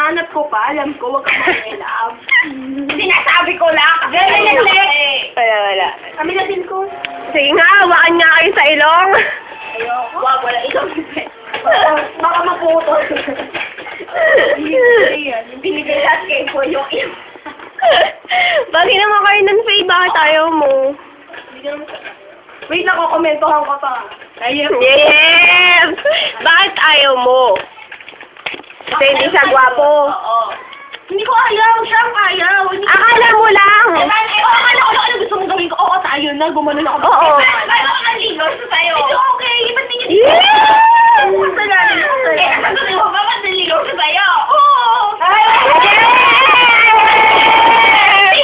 Hinahanap ko pa, alam ko, wag kang makialam. Sinasabi ko lang, ganyan lang eh. Wala. Kami na din ko. Sige nga, hawakan nga kayo sa ilong. Ayoko. Wag, wala ilong. Baka maputol. Yung binigay lahat kay ko yung ilong. Bakit naman kayo nun, Faye? Bakit ayaw mo? Wait, nakokomentohan ko pa. Yes! Bakit ayaw mo? Kasi hindi siya gwapo. Oo. Hindi ko ayaw, siya ang ayaw. Akala mo lang! Akala ko ano gusto mong gawin ko. Oo, tayo na. Gumanon ako. Oo. Paano ka nalilos sa'yo? Ito okay. Ba't hindi niyo? Yeah! Basta namin. Sasabi mo ba ba't nalilos sa'yo? Oo.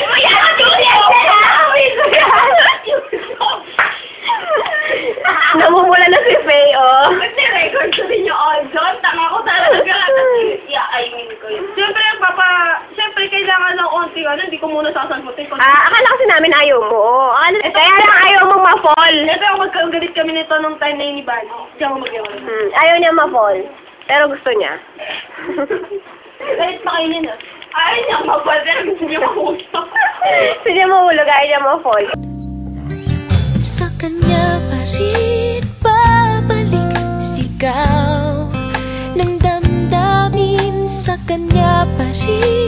Mo yan! Namumula na si Faye, oh. Kasi record ko din yung audio. Tanga ko talaga. I mean ko yun. Siyempre, kailangan ng onti ano, hindi ko muna sasagutin. Akala kasi namin ayaw mo. Kaya lang ayaw mo ma-fall. Siyempre, ako magkagalit kami nito nung time na yun ni Bali. Hindi ako mag-iwan. Ayaw niya ma-fall. Pero gusto niya. Galit pa kayo niya. Ayaw niya mag-fall, pero gusto niya mahulog. Gusto niya mahulog, ayaw niya ma-fall. Sa kanya pa rin babalik sigaw ng damdamin, sa kanya pa rin